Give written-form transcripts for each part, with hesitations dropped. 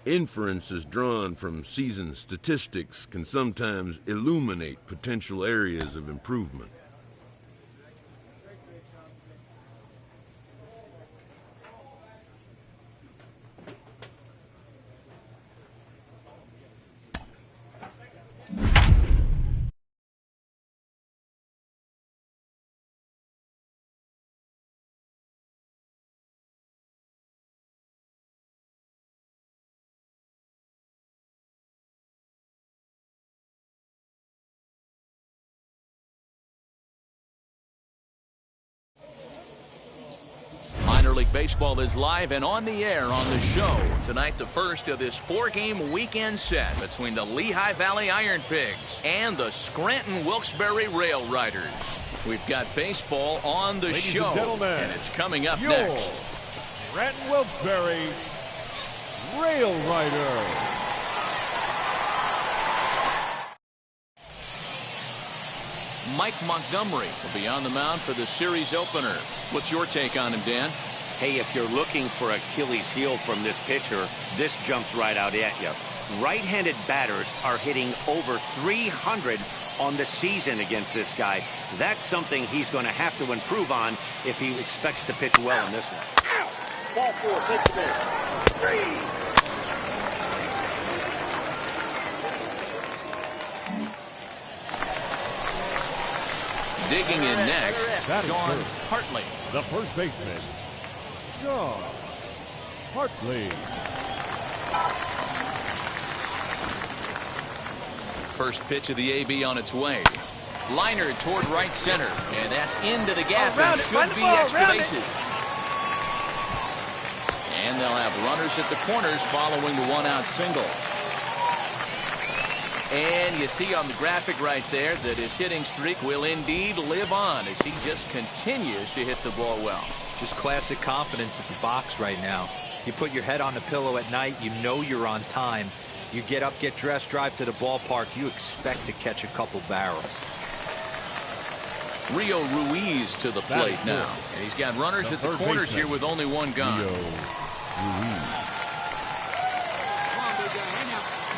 Inferences drawn from season statistics can sometimes illuminate potential areas of improvement. Minor League Baseball is live and on the air on the show. Tonight, the first of this 4-game weekend set between the Lehigh Valley Iron Pigs and the Scranton Wilkes-Barre Rail Riders. We've got baseball on the show, and it's coming up next. Scranton Wilkes-Barre Rail Riders. Mike Montgomery will be on the mound for the series opener. What's your take on him, Dan? Hey, if you're looking for Achilles heel from this pitcher, this jumps right out at you. Right-handed batters are hitting over 300 on the season against this guy. That's something he's going to have to improve on if he expects to pitch well in this one. Ball 4, take the ball. 3. Digging in next, Sean Hartley. The first baseman, Sean Hartley. First pitch of the AB on its way. Liner toward right center, and that's into the gap and should be extra bases. And they'll have runners at the corners following the one-out single. And you see on the graphic right there that his hitting streak will indeed live on as he just continues to hit the ball well. Just classic confidence at the box right now. You put your head on the pillow at night, you know you're on time. You get up, get dressed, drive to the ballpark, you expect to catch a couple barrels. Rio Ruiz to the plate now. And he's got runners at the corners here with only one gone. Rio Ruiz.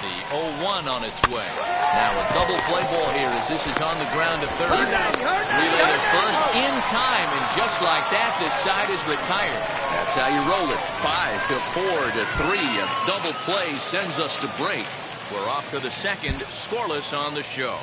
The 0-1 on its way. Now a double play ball here as this is on the ground to third. Relay to first in time, and just like that, this side is retired. That's how you roll it. 5 to 4 to 3. A double play sends us to break. We're off to the second, scoreless on the show.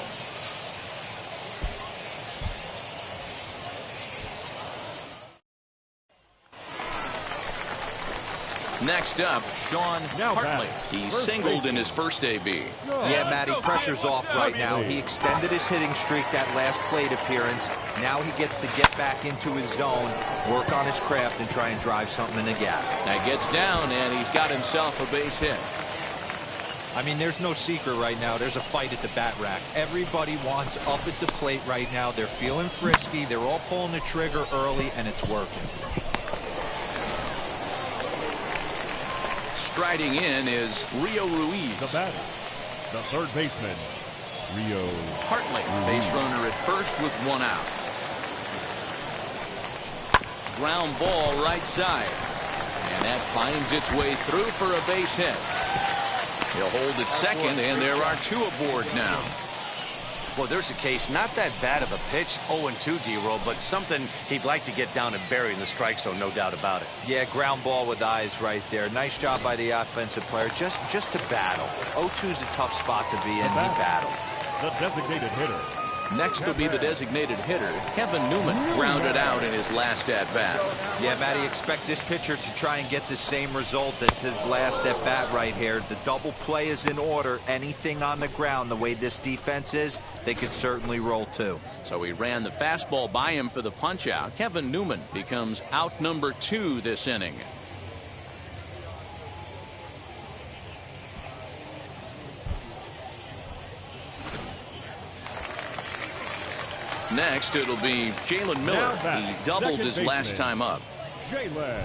Next up, Sean Hartley. He singled in his first AB. Yeah, Matty, pressure's off right now. He extended his hitting streak that last plate appearance. Now he gets to get back into his zone, work on his craft, and try and drive something in the gap. Now gets down, and he's got himself a base hit. I mean, there's no secret right now. There's a fight at the bat rack. Everybody wants up at the plate right now. They're feeling frisky. They're all pulling the trigger early, and it's working. Striding in is Rio Ruiz. The batter, the third baseman, Rio Hartley, base runner at first with one out. Ground ball right side. And that finds its way through for a base hit. He'll hold at second, and there are two aboard now. Well, there's a case, not that bad of a pitch, 0-2 D-roll, but something he'd like to get down and bury in the strike zone, no doubt about it. Yeah, ground ball with eyes right there. Nice job by the offensive player, just to battle. 0-2's a tough spot to be in. He battled. The designated hitter. Next will be the designated hitter, Kevin Newman, grounded out in his last at-bat. Yeah, Matty, expect this pitcher to try and get the same result as his last at-bat right here. The double play is in order. Anything on the ground, the way this defense is, they could certainly roll too. So he ran the fastball by him for the punch-out. Kevin Newman becomes out number 2 this inning. Next, it'll be Jalen Miller. He doubled his last time up. Jalen Miller.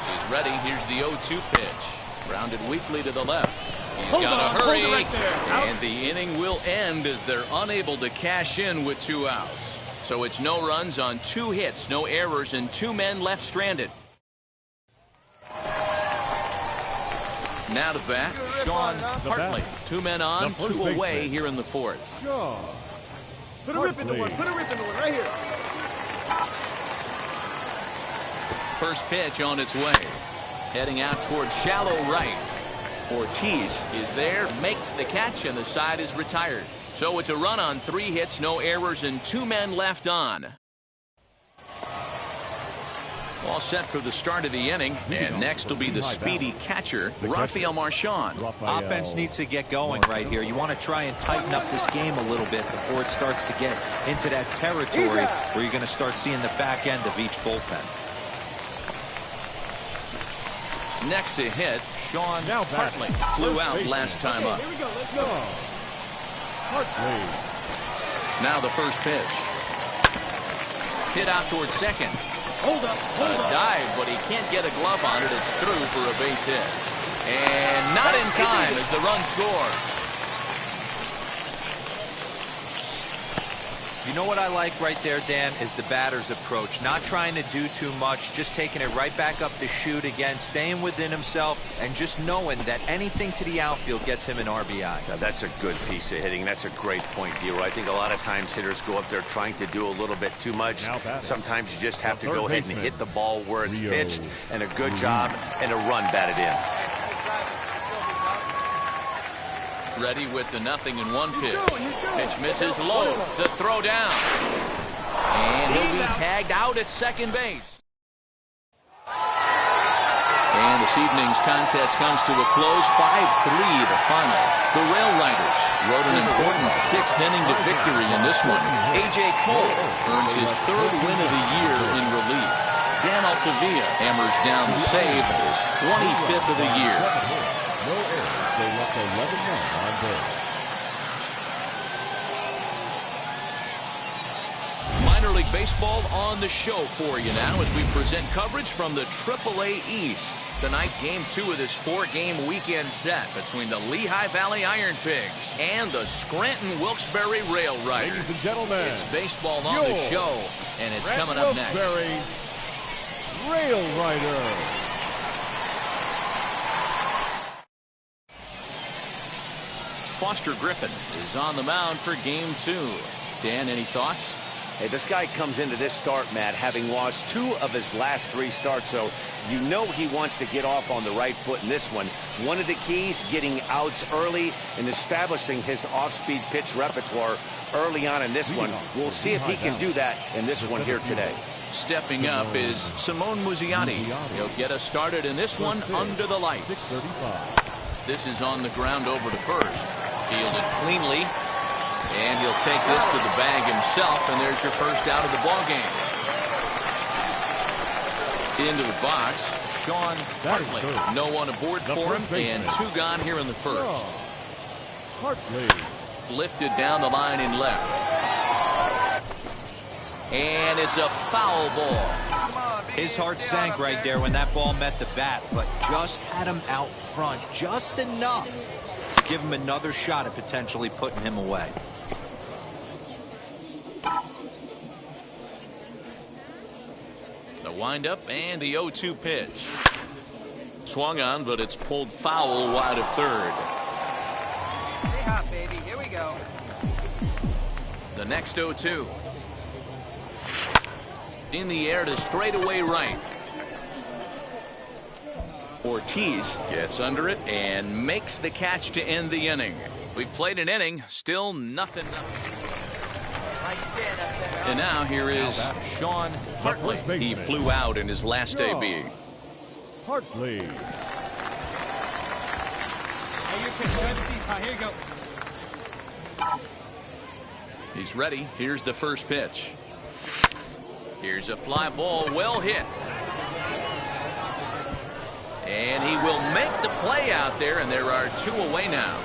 He's ready. Here's the 0-2 pitch. Grounded weakly to the left. He's got to hurry. And the inning will end as they're unable to cash in with 2 outs. So it's no runs on 2 hits, no errors, and 2 men left stranded. Now to bat, Sean Hartley. 2 men on, 2 away here in the 4th. Put a rip in the one. Put a rip in the one right here. First pitch on its way. Heading out towards shallow right. Ortiz is there, makes the catch, and the side is retired. So it's a run on 3 hits, no errors, and 2 men left on. All set for the start of the inning, and next will be the speedy catcher, Rafael Marchand. Offense needs to get going right here. You want to try and tighten up this game a little bit before it starts to get into that territory where you're going to start seeing the back end of each bullpen. Next to hit, Sean Hartley. Flew out last time up. Here we go. Let's go. Hartley. Now the first pitch. Hit out towards second. Hold up. A dive, but he can't get a glove on it. It's through for a base hit. And not in time as the run scores. You know what I like right there, Dan, is the batter's approach. Not trying to do too much, just taking it right back up the chute again, staying within himself, and just knowing that anything to the outfield gets him an RBI. Now, that's a good piece of hitting. That's a great point, D-Roy. I think a lot of times hitters go up there trying to do a little bit too much. Sometimes you just have to go ahead and hit the ball where it's pitched, and a good job, and a run batted in. Ready with the 0-1 pitch. Pitch misses low. The throw down. And he'll be tagged out at second base. And this evening's contest comes to a close. 5-3 the final. The Rail Riders rode an important 6th inning to victory in this one. A.J. Cole earns his 3rd win of the year in relief. Dan Altavilla hammers down the save, his 25th of the year. No errors. They left 11 men on base. Minor League Baseball on the show for you now as we present coverage from the AAA East. Tonight, Game 2 of this 4-game weekend set between the Lehigh Valley Iron Pigs and the Scranton Wilkes-Barre Rail Riders. Ladies and gentlemen, it's baseball on the show, and it's coming up next. Wilkes-Barre Rail Rider. Foster Griffin is on the mound for Game 2. Dan, any thoughts? Hey, this guy comes into this start, Matt, having lost 2 of his last 3 starts, so you know he wants to get off on the right foot in this one. One of the keys, getting outs early and establishing his off-speed pitch repertoire early on in this one. We'll see if he can do that in this one here today. Stepping up is Simone Muzziotti. He'll get us started in this one under the lights. This is on the ground over to first. Fielded cleanly. And he'll take this to the bag himself, and there's your first out of the ball game. Into the box, Sean Hartley. No one aboard for him, and 2 gone here in the first. Hartley. Lifted down the line in left. And it's a foul ball. His heart sank right there when that ball met the bat, but just had him out front just enough to give him another shot at potentially putting him away. The windup and the 0-2 pitch. Swung on, but it's pulled foul wide of third. Stay hot, baby. Here we go. The next 0-2. In the air to straightaway right. Ortiz gets under it and makes the catch to end the inning. We've played an inning, still nothing. And now here is Sean Hartley. He flew out in his last AB. Hartley. Here you go. He's ready. Here's the first pitch. Here's a fly ball, well hit. And he will make the play out there, and there are 2 away now.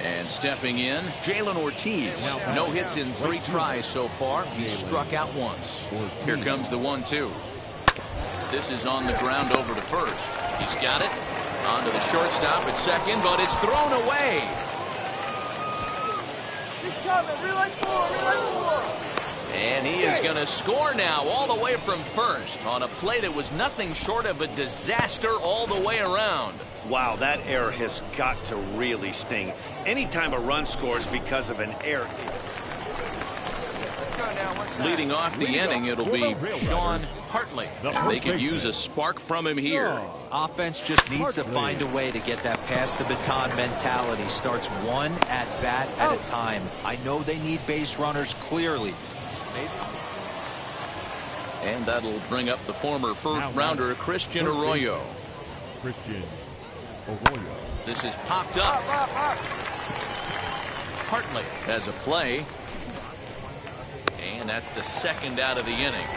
And stepping in, Jalen Ortiz. No hits in 3 tries so far. He struck out once. Here comes the 1-2. This is on the ground over to first. He's got it. Onto the shortstop at second, but it's thrown away. He's coming. Relay 4. Relay 4. And he is going to score now all the way from first on a play that was nothing short of a disaster all the way around. Wow, that error has got to really sting. Anytime a run scores because of an error. Leading off the inning, it'll be Sean Hartley. And they could use a spark from him here. Offense just needs to find a way to get that pass the baton mentality. Starts one at bat at a time. I know they need base runners clearly. And that'll bring up the former first rounder, Christian Arroyo. This is popped up. Hartley has a play. And that's the second out of the inning.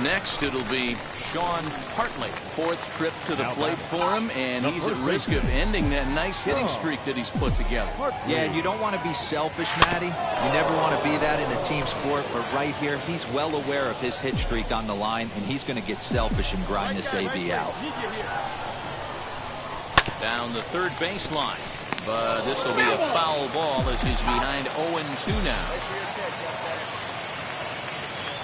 Next, it'll be Sean Hartley. Fourth trip to the plate for him, and he's at risk of ending that nice hitting streak that he's put together. Yeah, and you don't want to be selfish, Matty. You never want to be that in a team sport, but right here, he's well aware of his hit streak on the line, and he's going to get selfish and grind this AB out. Down the third baseline. But this will be a foul ball as he's behind 0-2 now.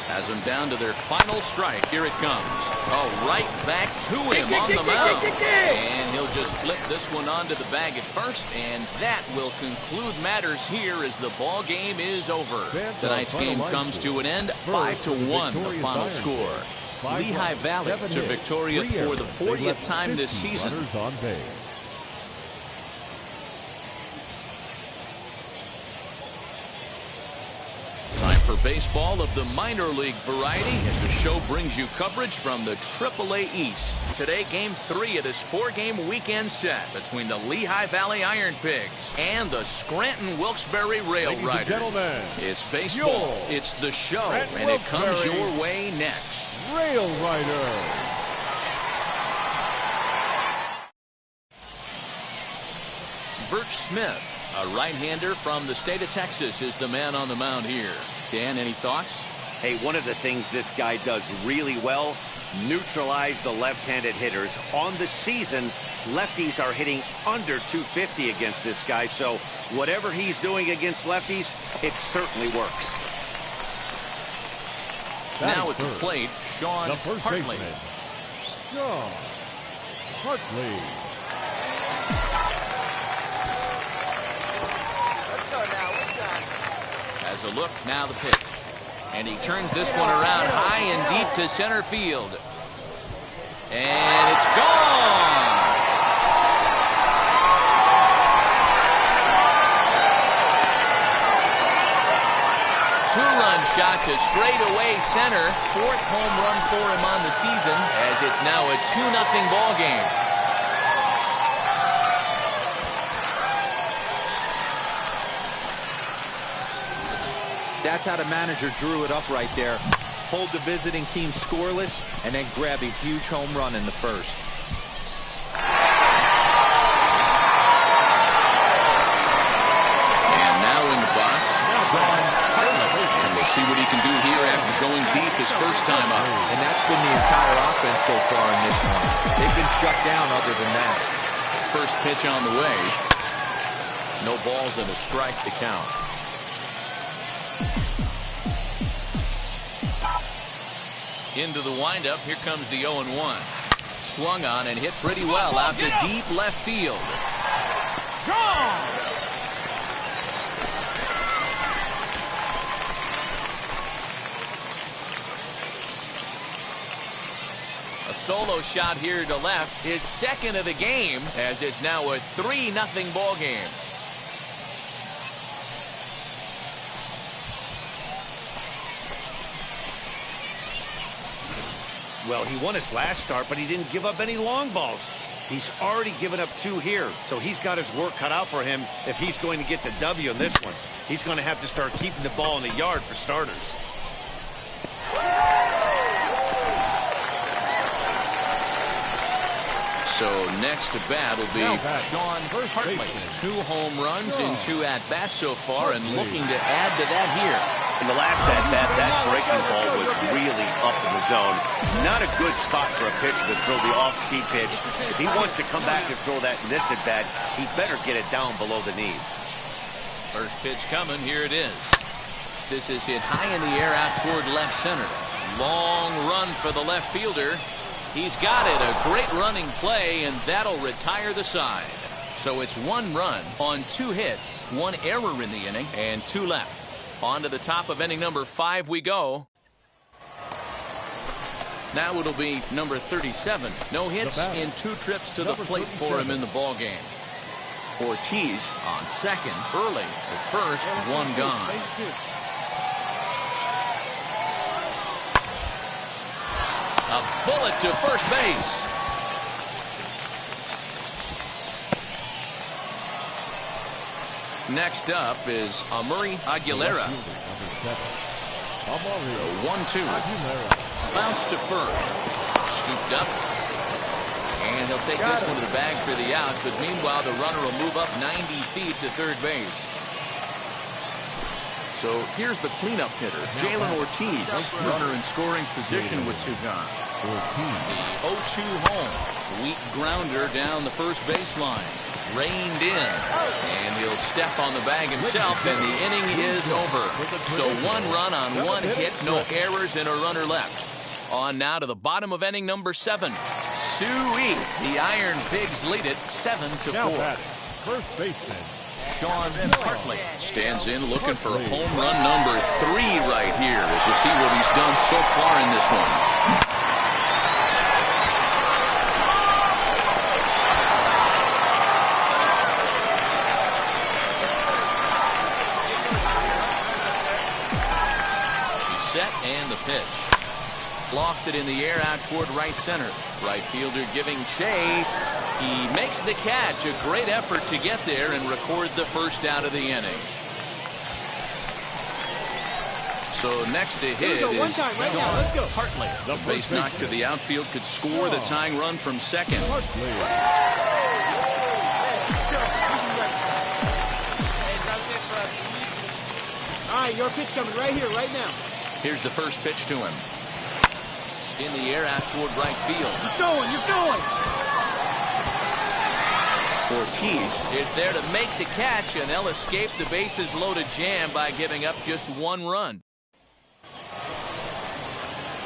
Has them down to their final strike. Here it comes. Oh, right back to him on the mound. And he'll just flip this one onto the bag at first. And that will conclude matters here as the ball game is over. Tonight's game comes to an end. 5-1 the final score. Lehigh Valley to victorious for the 40th time this season. Time for baseball of the minor league variety as the show brings you coverage from the AAA East. Today, Game 3 of this 4-game weekend set between the Lehigh Valley Iron Pigs and the Scranton Wilkes-Barre Rail Riders. It's baseball, it's the show, and it comes your way next. Rail Rider. Birch Smith, a right-hander from the state of Texas, is the man on the mound here. Dan, any thoughts? Hey, one of the things this guy does really well, neutralize the left-handed hitters. On the season, lefties are hitting under 250 against this guy, so whatever he's doing against lefties, it certainly works. Now at the plate, Sean Hartley. Sean Hartley. Has a look, now the pitch. And he turns this one around high and deep to center field. And it's gone! Two-run shot to straightaway center. Fourth home run for him on the season as it's now a 2-0 ball game. That's how the manager drew it up right there. Hold the visiting team scoreless and then grab a huge home run in the first. And now in the box, Sean Hartley. And we'll see what he can do here after going deep his first time up. And that's been the entire offense so far in this one. They've been shut down other than that. First pitch on the way. No balls and a strike to count. Into the windup, here comes the 0-1. Swung on and hit pretty well out to deep left field. A solo shot here to left, his second of the game, as it's now a 3-0 ball game. Well, he won his last start, but he didn't give up any long balls. He's already given up 2 here, so he's got his work cut out for him if he's going to get the W in this one. He's going to have to start keeping the ball in the yard for starters. So next to bat will be Sean Hartley. 2 home runs in 2 at-bats so far, and looking to add to that here. In the last at-bat, that breaking ball was really up in the zone. Not a good spot for a pitcher to throw the off-speed pitch. If he wants to come back and throw that in this at-bat, he better get it down below the knees. First pitch coming. Here it is. This is hit high in the air out toward left center. Long run for the left fielder. He's got it. A great running play, and that'll retire the side. So it's 1 run on 2 hits, 1 error in the inning, and 2 left. On to the top of inning number 5 we go. Now it'll be number 37. No hits in 2 trips to the plate for him in the ball game. Ortiz on second early. The first, 1 gone. A bullet to first base. Next up is Amuri Aguilera. 1-2. Bounce to first. Scooped up. And he'll take this one to the bag for the out. But meanwhile, the runner will move up 90 feet to third base. So here's the cleanup hitter, Jalen Ortiz. Runner in scoring position with 2 gone. The 0-2 home. Weak grounder down the first baseline. Reined in. And he'll step on the bag himself, and the inning is over. So 1 run on 1 hit, no errors, and a runner left. On now to the bottom of inning number 7. Sui. The Iron Pigs lead it 7-4. First baseman Sean Hartley stands in looking for home run number 3 right here as you see what he's done so far in this one. He's set and the pitch. Lofted in the air out toward right center. Right fielder giving chase. He makes the catch. A great effort to get there and record the first out of the inning. So next to hit is Sean Hartley. The base knock to the outfield could score the tying run from second. All right, your pitch coming right here, right now. Here's the first pitch to him. In the air out toward right field. You're going. Ortiz is there to make the catch, and they'll escape the bases loaded jam by giving up just 1 run.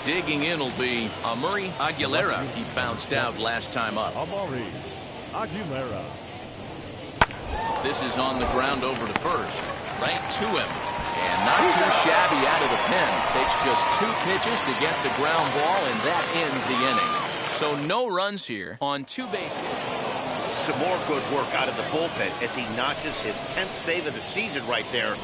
Digging in will be Amuri Aguilera. He bounced out last time up. Amuri Aguilera. This is on the ground over to first. Right to him. And not too shabby out of the pen. Takes just 2 pitches to get the ground ball, and that ends the inning. So no runs here on 2 base hits. Some more good work out of the bullpen as he notches his 10th save of the season right there.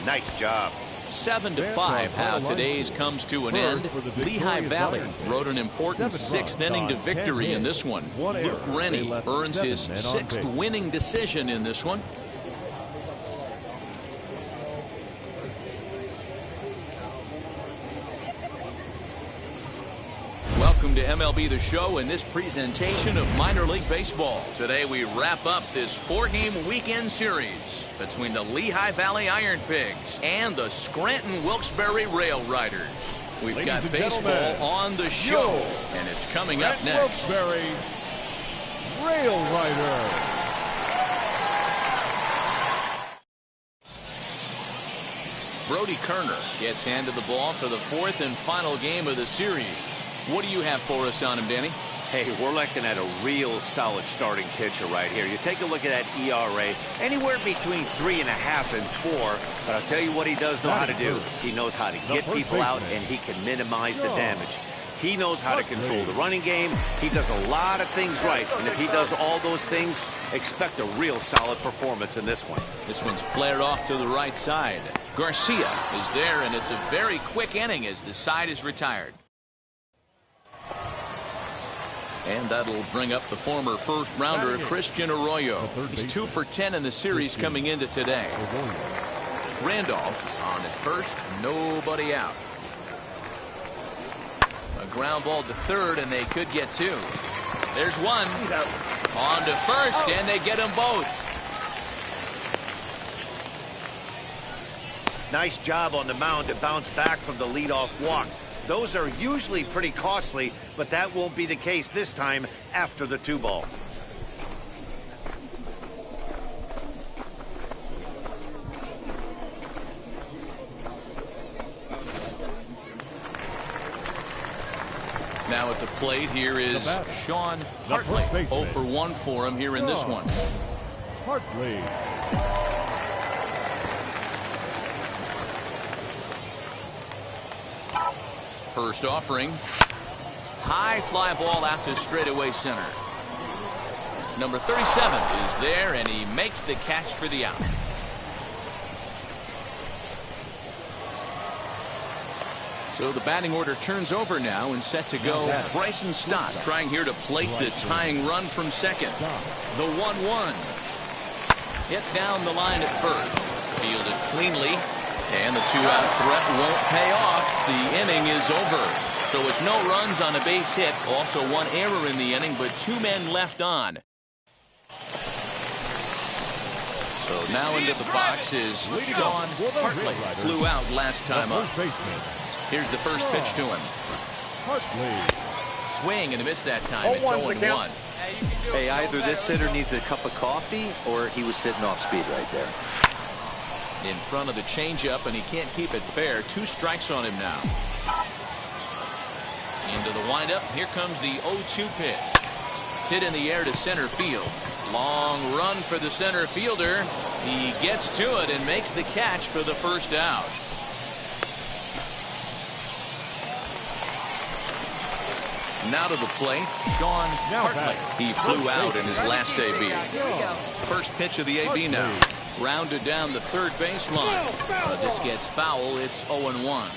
Nice job. 7-5 how today's comes to an end. Lehigh Valley rode an important 6th inning to victory in this one. Luke Rennie earns his 6th winning decision in this one. Welcome to MLB The Show and this presentation of minor league baseball. Today we wrap up this 4-game weekend series between the Lehigh Valley Iron Pigs and the Scranton Wilkes-Barre Rail Riders. We've got baseball on the show, and it's coming up next. Wilkes-Barre Rail Rider. Brody Kerner gets handed the ball for the 4th and final game of the series. What do you have for us on him, Danny? Hey, we're looking at a real solid starting pitcher right here. You take a look at that ERA, anywhere between 3.5 and 4. But I'll tell you what he does know how to do. He knows how to get people out, and he can minimize the damage. He knows how to control the running game. He does a lot of things right. And if he does all those things, expect a real solid performance in this one. This one's flared off to the right side. Garcia is there, and it's a very quick inning as the side is retired. And that'll bring up the former first-rounder Christian Arroyo. He's 2 for 10 in the series coming into today. Randolph on at first, nobody out. A ground ball to third, and they could get 2. There's one. On to first, and they get them both. Nice job on the mound to bounce back from the leadoff walk. Those are usually pretty costly, but that won't be the case this time after the 2-ball. at the plate, here is Sean Hartley. 0 for 1 for him here in this one. Hartley. First offering. High fly ball out to straightaway center. Number 37 is there, and he makes the catch for the out. So the batting order turns over now and set to go. Bryson Stott trying here to plate the tying run from second. The 1-1. Hit down the line at first. Fielded cleanly. And the 2-out threat won't pay off. The inning is over. So it's no runs on a base hit. Also 1 error in the inning, but 2 men left on. So now into the box is Sean Hartley. Flew out last time up. Here's the first pitch to him. Swing and a miss that time. It's 0-1. Hey, either this hitter needs a cup of coffee or he was sitting off speed right there. In front of the changeup, and he can't keep it fair. 2 strikes on him now. Into the windup. Here comes the 0-2 pitch. Hit in the air to center field. Long run for the center fielder. He gets to it and makes the catch for the first out. Now to the plate, Sean Hartley. He flew out in his last AB. First pitch of the AB now. Rounded down the third baseline. This gets foul. It's 0-1.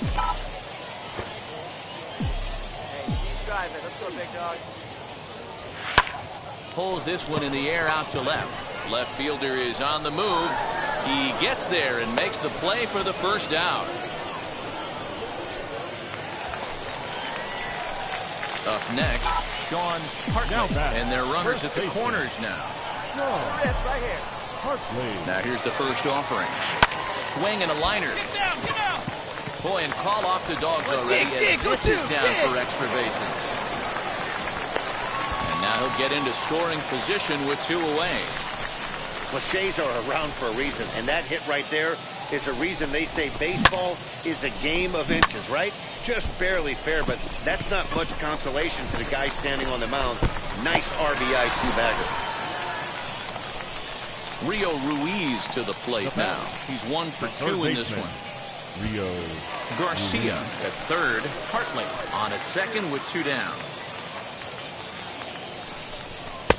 Hey, keep driving. Let's go, big dog. Pulls this one in the air out to left. Left fielder is on the move. He gets there and makes the play for the first out. Up next, Sean Hartley. And their runners at the corners now. Right here. Now here's the first offering. Swing and a liner. Boy, and call off the dogs already as this is down for extra bases. And now he'll get into scoring position with 2 away. Cliches are around for a reason, and that hit right there is a reason they say baseball is a game of inches, right? Just barely fair, but that's not much consolation to the guy standing on the mound. Nice RBI 2-bagger. Rio Ruiz to the plate now. He's 1 for 2 in this one. Rio Garcia at third. Hartley on at second with 2 down.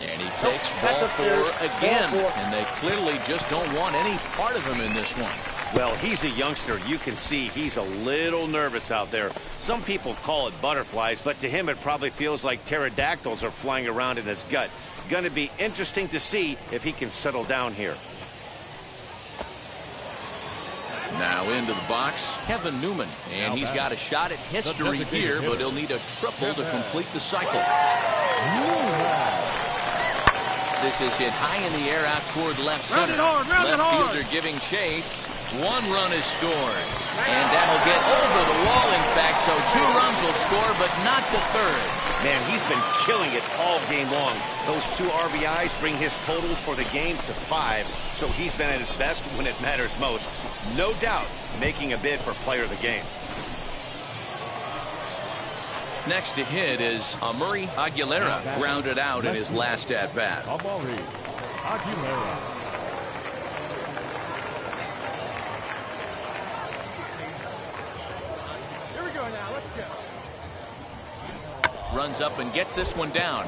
And he takes ball 4 again. And they clearly just don't want any part of him in this one. Well, he's a youngster. You can see he's a little nervous out there. Some people call it butterflies, but to him it probably feels like pterodactyls are flying around in his gut. Going to be interesting to see if he can settle down here. Now into the box, Kevin Newman. And he's got a shot at history here, but he'll need a triple to complete the cycle. This is hit high in the air out toward left center. Left fielder giving chase. 1 run is scored. And that'll get over the wall, in fact, so 2 runs will score, but not the third. Man, he's been killing it all game long. Those 2 RBIs bring his total for the game to 5, so he's been at his best when it matters most. No doubt making a bid for player of the game. Next to hit is Amuri Aguilera, grounded out in his last at-bat. Amuri Aguilera. Here we go now. Let's go. Runs up and gets this one down.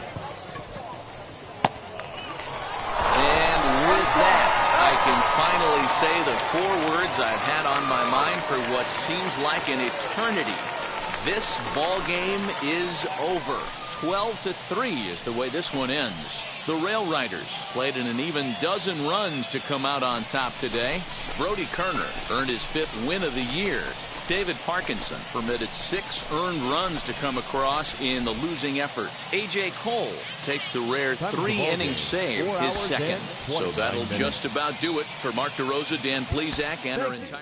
And with that, I can finally say the 4 words I've had on my mind for what seems like an eternity. This ball game is over. 12-3 is the way this one ends. The Rail Riders played in an even dozen runs to come out on top today. Brody Kerner earned his 5th win of the year. David Parkinson permitted 6 earned runs to come across in the losing effort. A.J. Cole takes the rare 3-inning save, his second. So that'll just about do it for Mark DeRosa, Dan Plesac, and our entire...